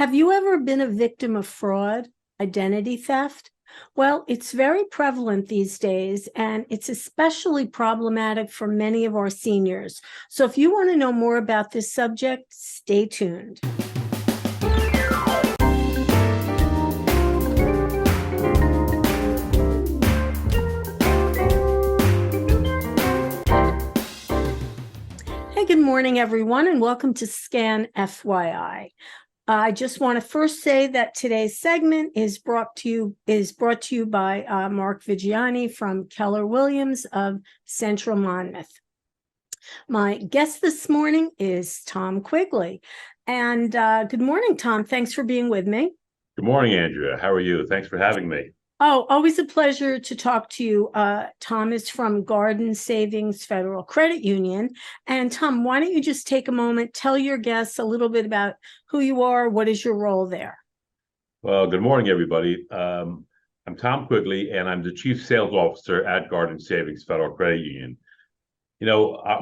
Have you ever been a victim of fraud, identity theft? Well, it's very prevalent these days, and it's especially problematic for many of our seniors. So if you want to know more about this subject, stay tuned. Hey, good morning, everyone, and welcome to Scan FYI. I just want to first say that today's segment is brought to you by Mark Vigiani from Keller Williams of Central Monmouth. My guest this morning is Tom Quigley. And good morning, Tom. Thanks for being with me. Good morning, Andrea. How are you? Thanks for having me. Oh, always a pleasure to talk to you. Tom is from Garden Savings Federal Credit Union. And Tom, why don't you just take a moment, tell your guests a little bit about who you are, what is your role there? Well, good morning, everybody. I'm Tom Quigley, and I'm the Chief Sales Officer at Garden Savings Federal Credit Union.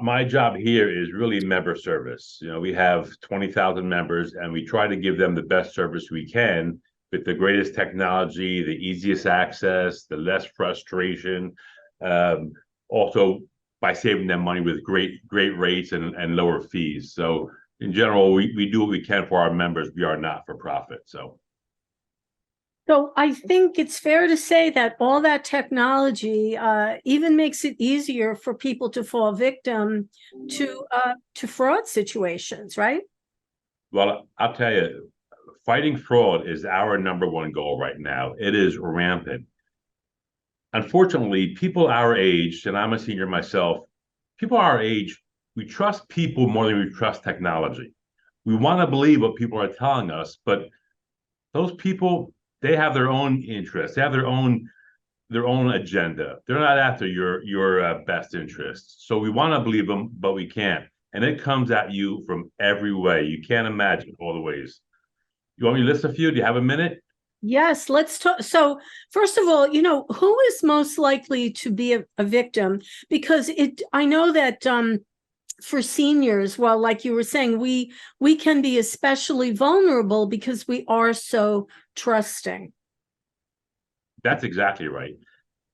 My job here is really member service. We have 20,000 members, and we try to give them the best service we can with the greatest technology, the easiest access, the less frustration, also by saving them money with great rates and lower fees. So in general, we do what we can for our members. We are not for profit. So I think it's fair to say that all that technology even makes it easier for people to fall victim to fraud situations, right? Well, I'll tell you, fighting fraud is our number one goal right now. It is rampant. Unfortunately, people our age, and I'm a senior myself, people our age, we trust people more than we trust technology. We want to believe what people are telling us, but those people, they have their own interests. They have their own agenda. They're not after your best interests. So we want to believe them, but we can't. And it comes at you from every way. You can't imagine all the ways. You want me to list a few? Do you have a minute? Yes, let's talk. So first of all, who is most likely to be a victim? Because I know that for seniors, well, like you were saying, we can be especially vulnerable because we are so trusting. That's exactly right.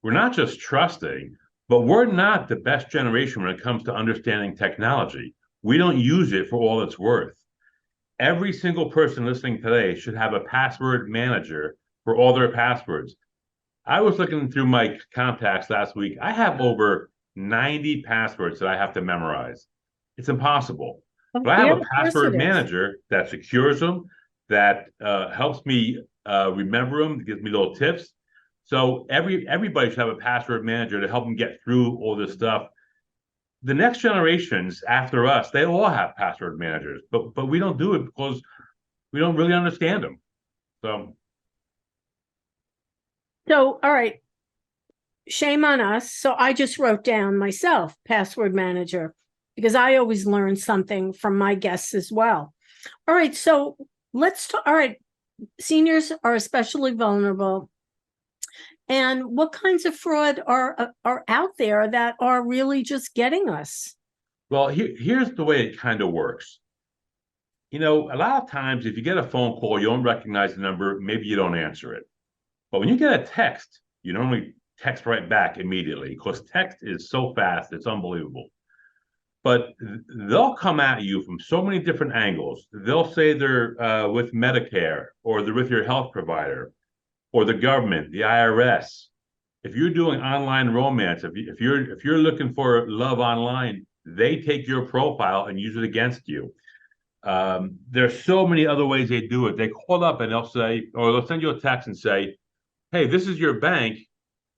We're not just trusting, but we're not the best generation when it comes to understanding technology. We don't use it for all it's worth. Every single person listening today should have a password manager for all their passwords. I was looking through my contacts last week. I have over 90 passwords that I have to memorize. It's impossible. But I have a password manager that secures them, that helps me remember them, gives me little tips. So everybody should have a password manager to help them get through all this stuff. The next generations after us, they all have password managers, but we don't do it because we don't really understand them. So, all right, shame on us. So I just wrote down myself, password manager, because I always learn something from my guests as well. All right, so let's talk. All right, seniors are especially vulnerable. And what kinds of fraud are out there that are really just getting us? Well, here's the way it kind of works. A lot of times if you get a phone call, you don't recognize the number, maybe you don't answer it. But when you get a text, you normally text right back immediately because text is so fast, it's unbelievable. But they'll come at you from so many different angles. They'll say they're with Medicare, or they're with your health provider, or the government, the IRS. If you're doing online romance, if you're looking for love online, they take your profile and use it against you. There's so many other ways they do it. They call up and they'll say, or they'll send you a text and say, "Hey, this is your bank.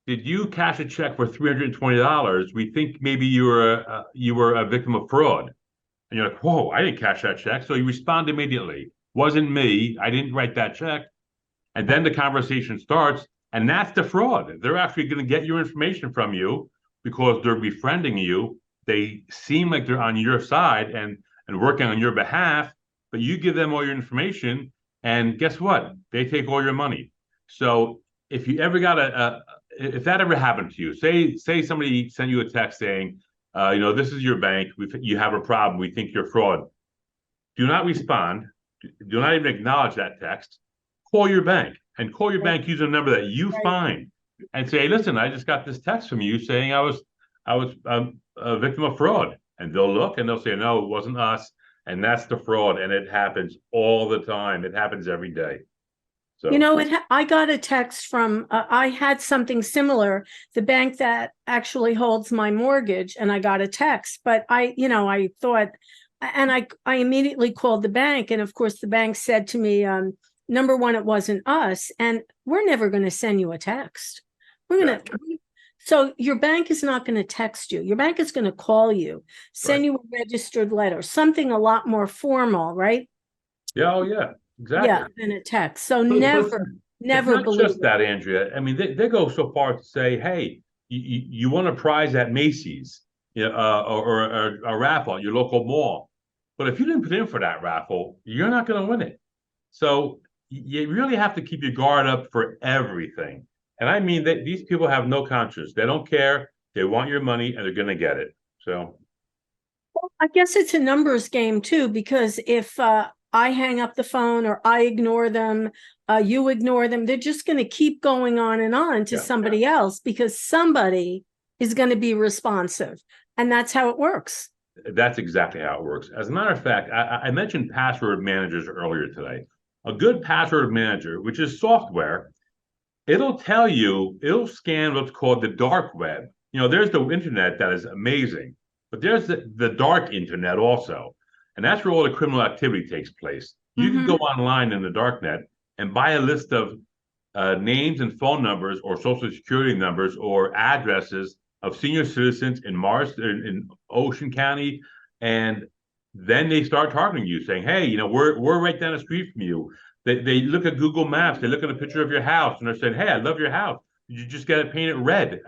Did you cash a check for $320? We think maybe you were a victim of fraud." And you're like, "Whoa, I didn't cash that check." So you respond immediately. "Wasn't me. I didn't write that check." And then the conversation starts, and that's the fraud. They're actually going to get your information from you because they're befriending you. They seem like they're on your side and working on your behalf, but you give them all your information, and guess what? They take all your money. So if you ever got if that ever happened to you, say somebody sent you a text saying, this is your bank, you have a problem, we think you're fraud. Do not respond. do not even acknowledge that text. Call your bank and call your Right. bank using a number that you Right. find and say, hey, listen, I just got this text from you saying I was a victim of fraud. And they'll look and they'll say, no, it wasn't us. And that's the fraud. And it happens all the time. It happens every day. You So, know, I got a text from, I had something similar, the bank that actually holds my mortgage, and I got a text, but I thought, and I immediately called the bank. And of course, the bank said to me, number one, it wasn't us, and we're never going to send you a text. We're going to, so your bank is not going to text you. Your bank is going to call you, send you a registered letter, something a lot more formal, right? yeah, oh, yeah, exactly. Yeah, than a text. So But it's never not believe just it. that, Andrea. I mean, they go so far to say, hey, you won a prize at Macy's, or a raffle at your local mall. But if you didn't put in for that raffle, you're not going to win it. So you really have to keep your guard up for everything. And I mean that these people have no conscience. They don't care. They want your money and they're going to get it. So, I guess it's a numbers game too, because if I hang up the phone or I ignore them, you ignore them, they're just going to keep going on to yeah, somebody else, because somebody is going to be responsive. And that's how it works. that's exactly how it works. As a matter of fact, I mentioned password managers earlier today. A good password manager, which is software, it'll tell you, it'll scan what's called the dark web. There's the internet that is amazing, but there's the dark internet also. And that's where all the criminal activity takes place. You can go online in the dark net and buy a list of names and phone numbers or social security numbers or addresses of senior citizens in Ocean County, and then they start targeting you, saying, "Hey, we're right down the street from you." They look at Google Maps, they look at a picture of your house, and they're saying, "Hey, I love your house. Did you just get it painted red?"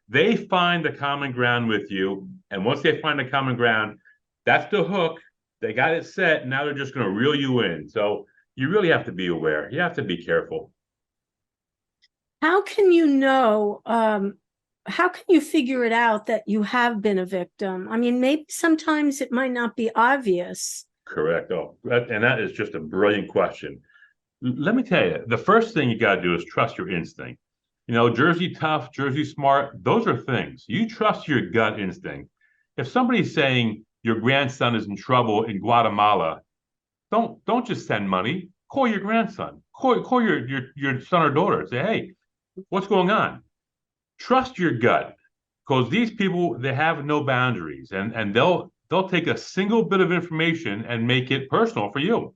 They find the common ground with you, and once they find the common ground, that's the hook. They got it set. Now they're just going to reel you in. So you really have to be aware. You have to be careful. How can you know, how can you figure it out that you have been a victim? I mean, maybe sometimes it might not be obvious. Correct. Oh, and that is just a brilliant question. Let me tell you, the first thing you got to do is trust your instinct. Jersey tough, Jersey smart, those are things. You trust your gut instinct. If somebody's saying your grandson is in trouble in Guatemala, don't just send money. Call your grandson. Call your son or daughter. Say, hey, what's going on? Trust your gut, because these people, they have no boundaries, and they'll take a single bit of information and make it personal for you.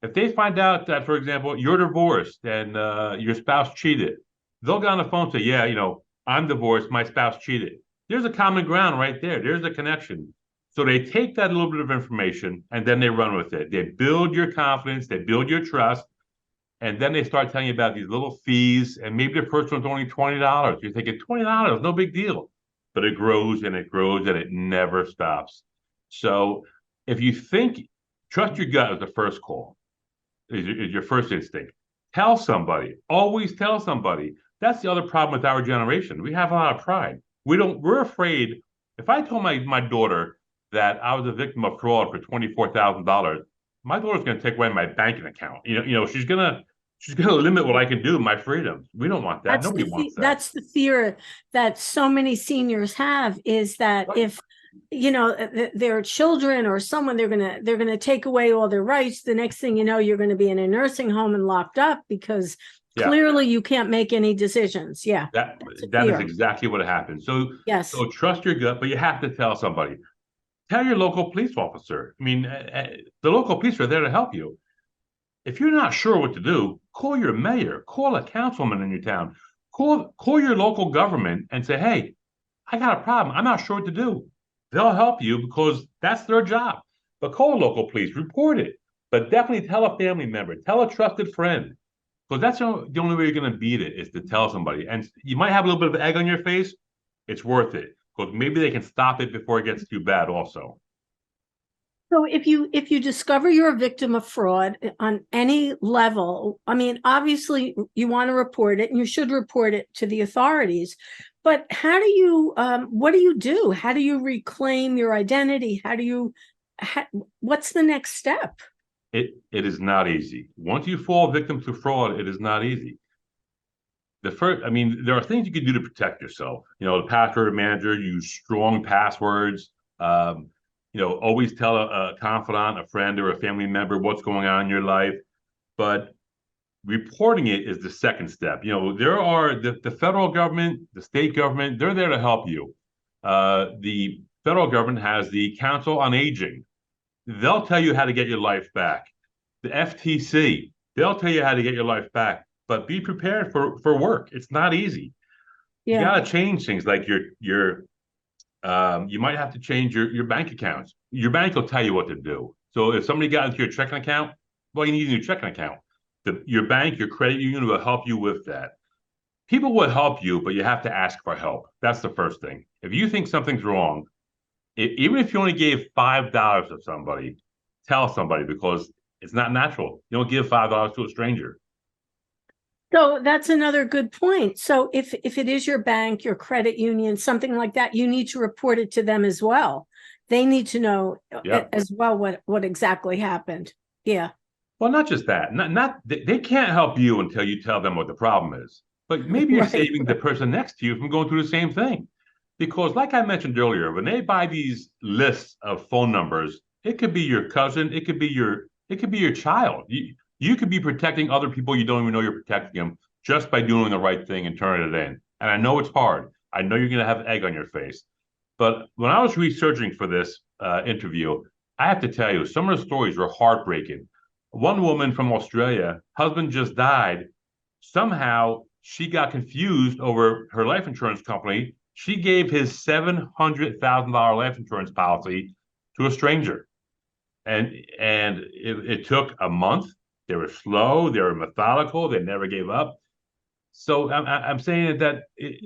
If they find out that, for example, you're divorced and your spouse cheated, they'll get on the phone and say, yeah, I'm divorced, my spouse cheated. There's a common ground right there. There's a connection. So they take that little bit of information and then they run with it. They build your confidence, they build your trust, and then they start telling you about these little fees, and maybe the first one's only $20. You're thinking $20, no big deal. But it grows and it grows and it never stops. So if you think, trust your gut is the first call, is your first instinct. Tell somebody. Always tell somebody. That's the other problem with our generation. We have a lot of pride. We're afraid. If I told my daughter that I was a victim of fraud for $24,000, my daughter's going to take away my banking account. She's gonna limit what I can do, my freedoms. We don't want that. Nobody wants that. That's the fear that so many seniors have, is that if their children or someone, they're gonna take away all their rights. The next thing you know, you're going to be in a nursing home and locked up because clearly you can't make any decisions. Yeah, that is exactly what happens. So yes, so trust your gut, but you have to tell somebody. Tell your local police officer. I mean, the local police are there to help you. If you're not sure what to do, call your mayor, call a councilman in your town, call your local government and say, hey, I got a problem. I'm not sure what to do. They'll help you because that's their job. But call local police, report it. But definitely tell a family member, tell a trusted friend, because that's the only way you're going to beat it, is to tell somebody. And you might have a little bit of egg on your face. It's worth it, because maybe they can stop it before it gets too bad also. so if you discover you're a victim of fraud on any level, I mean, obviously you want to report it, and you should report it to the authorities. But how do you, what do you do? How do you reclaim your identity? What's the next step? it is not easy. Once you fall victim to fraud, it is not easy. There are things you can do to protect yourself. The password manager, use strong passwords. Always tell a confidant, a friend, or a family member what's going on in your life. But reporting it is the second step. There are the federal government, the state government, they're there to help you. The federal government has the Council on Aging. They'll tell you how to get your life back. The FTC, they'll tell you how to get your life back. But be prepared for work. It's not easy. You got to change things like you might have to change your bank accounts. Your bank will tell you what to do. So if somebody got into your checking account, well, you need a new checking account. Your bank, your credit union will help you with that. People will help you, but you have to ask for help. That's the first thing. If you think something's wrong, even if you only gave $5 to somebody, tell somebody, because it's not natural. You don't give $5 to a stranger. So that's another good point. So if it is your bank, your credit union, something like that, you need to report it to them as well. They need to know as well what exactly happened. Yeah. Well, not just that. They can't help you until you tell them what the problem is. But maybe you're saving the person next to you from going through the same thing. Because like I mentioned earlier, when they buy these lists of phone numbers, it could be your cousin, it could be your child. You could be protecting other people you don't even know you're protecting them just by doing the right thing and turning it in. And I know it's hard. I know you're going to have egg on your face. But when I was researching for this interview, I have to tell you, some of the stories were heartbreaking. One woman from Australia, husband just died. Somehow she got confused over her life insurance company. She gave his $700,000 life insurance policy to a stranger. And it took a month. They were slow. They were methodical. They never gave up. So I'm saying that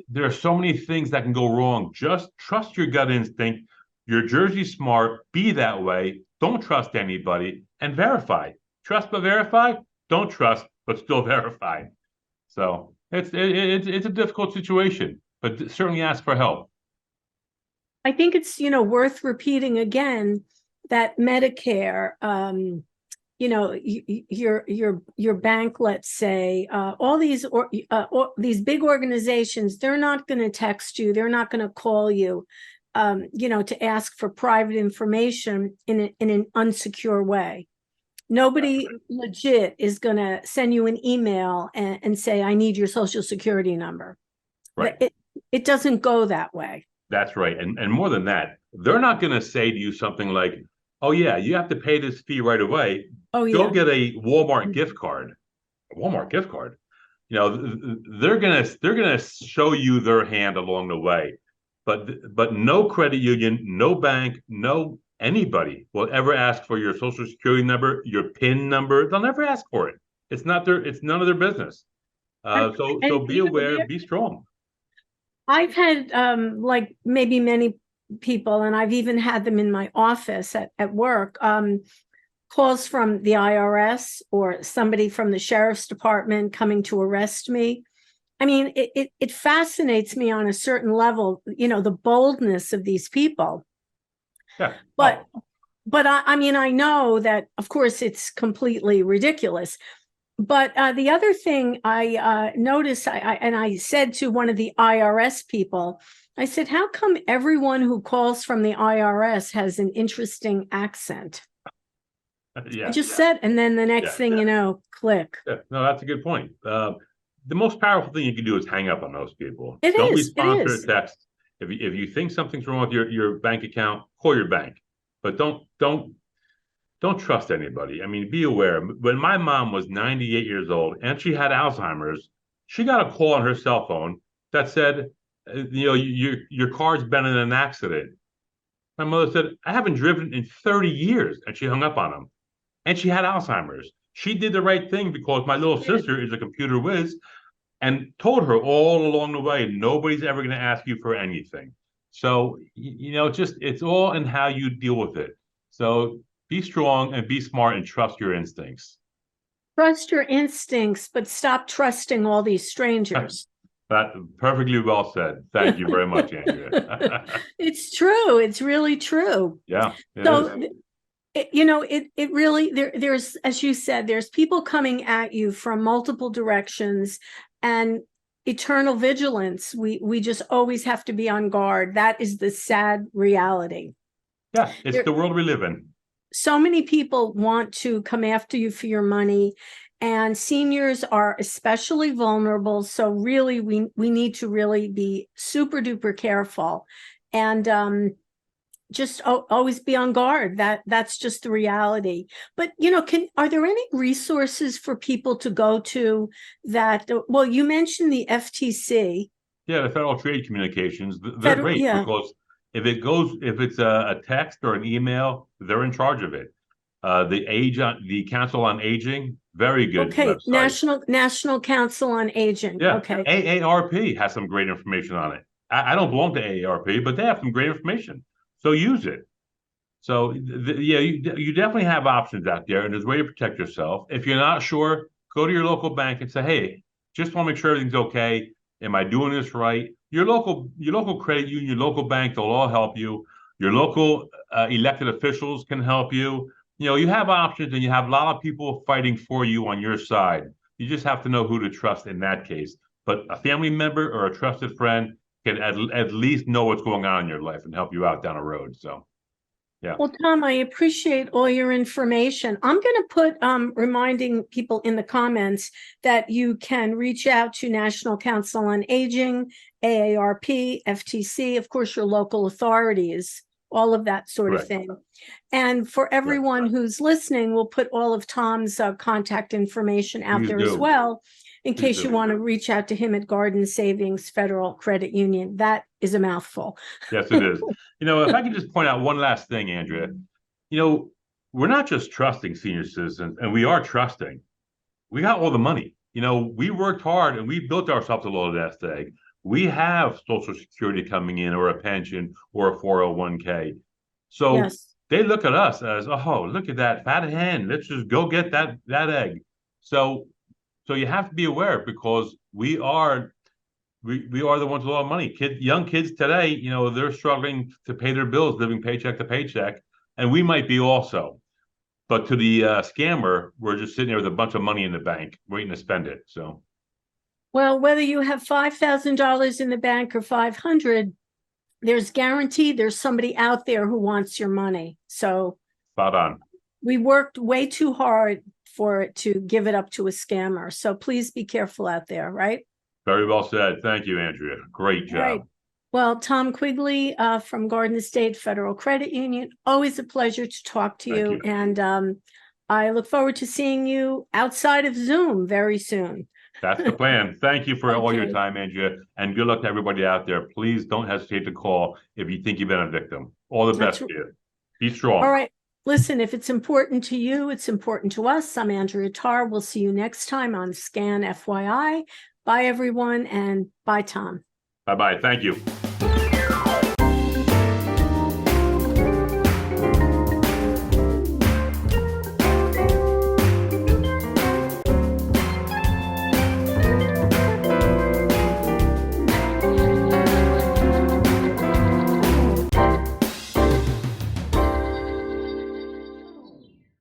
there are so many things that can go wrong. Just trust your gut instinct. You're Jersey smart. Be that way. Don't trust anybody and verify. Trust but verify. Don't trust but still verify. So it's a difficult situation, but certainly ask for help. I think it's worth repeating again that Medicare. Your bank, let's say, all these big organizations, they're not going to text you. They're not going to call you, to ask for private information in an unsecure way. Nobody legit is going to send you an email and say, I need your social security number. Right. It doesn't go that way. That's right. And more than that, they're not going to say to you something like, oh, yeah, you have to pay this fee right away. Oh, yeah. Go get a Walmart gift card. A Walmart gift card. They're gonna show you their hand along the way. But no credit union, no bank, no anybody will ever ask for your social security number, your PIN number. They'll never ask for it. It's none of their business. So be aware, be strong. I've had like maybe many people, and I've even had them in my office at work, calls from the IRS or somebody from the sheriff's department coming to arrest me. I mean, it fascinates me on a certain level, the boldness of these people. Yeah. But I mean, I know that, of course, it's completely ridiculous. But the other thing I noticed, I said to one of the IRS people, I said, how come everyone who calls from the IRS has an interesting accent? Yeah, I just said, and then the next thing click. Yeah. No, that's a good point. The most powerful thing you can do is hang up on those people. Don't respond to a text. If you think something's wrong with your bank account, call your bank. But don't trust anybody. I mean, be aware. When my mom was 98 years old and she had Alzheimer's, she got a call on her cell phone that said, your car's been in an accident. My mother said, I haven't driven in 30 years. And she hung up on him. And she had Alzheimer's. She did the right thing because my little sister is a computer whiz and told her all along the way, nobody's ever going to ask you for anything. So, it's all in how you deal with it. So be strong and be smart and trust your instincts. Trust your instincts, but stop trusting all these strangers. That perfectly well said. Thank you very much, Andrea. It's true. It's really true. Yeah. So It really, there's, as you said, there's people coming at you from multiple directions, and eternal vigilance. We just always have to be on guard. That is the sad reality. Yeah, it's the world we live in. So many people want to come after you for your money, and seniors are especially vulnerable. So really, we need to really be super duper careful, and just always be on guard. That's just the reality. But are there any resources for people to go to that? Well, you mentioned the FTC. Yeah, the Federal Trade Communications, they're great because if it's a text or an email, they're in charge of it. The Council on Aging, very good. Okay, website. National Council on Aging. Yeah, Okay. AARP has some great information on it. I don't belong to AARP, but they have some great information. So use it. So yeah, you definitely have options out there, and there's a way to protect yourself. If you're not sure, go to your local bank and say, "Hey, just want to make sure everything's okay. Am I doing this right?" Your local credit union, your local bank, they'll all help you. Your local elected officials can help you. You have options, and you have a lot of people fighting for you on your side. You just have to know who to trust in that case. But a family member or a trusted friend can at least know what's going on in your life and help you out down the road. So, yeah. Well, Tom, I appreciate all your information. I'm going to put reminding people in the comments that you can reach out to National Council on Aging, AARP, FTC, of course, your local authorities, all of that sort of thing. And for everyone who's listening, we'll put all of Tom's contact information out there as well, in case you want to reach out to him at Garden Savings Federal Credit Union. That is a mouthful. Yes, it is. If I could just point out one last thing, Andrea, we're not just trusting senior citizens, and we are trusting. We got all the money. We worked hard and we built ourselves a little nest egg. We have Social Security coming in, or a pension, or a 401k. So they look at us as, oh, look at that fat hen. Let's just go get that egg. So you have to be aware, because we are the ones with a lot of money. Young kids today, they're struggling to pay their bills, living paycheck to paycheck, and we might be also. But to the scammer, we're just sitting there with a bunch of money in the bank, waiting to spend it. So, well, whether you have $5,000 in the bank or 500, there's guaranteed there's somebody out there who wants your money. So, spot on. We worked way too hard for it to give it up to a scammer. So please be careful out there, right? Very well said. Thank you, Andrea. Great job. Right. Well, Tom Quigley from Garden State Federal Credit Union, always a pleasure to talk to you. And I look forward to seeing you outside of Zoom very soon. That's the plan. Thank you for all your time, Andrea. And good luck to everybody out there. Please don't hesitate to call if you think you've been a victim. All the best to you. Be strong. All right. Listen, if it's important to you, it's important to us. I'm Andrea Tarr. We'll see you next time on Scan FYI. Bye, everyone, and bye, Tom. Bye-bye. Thank you.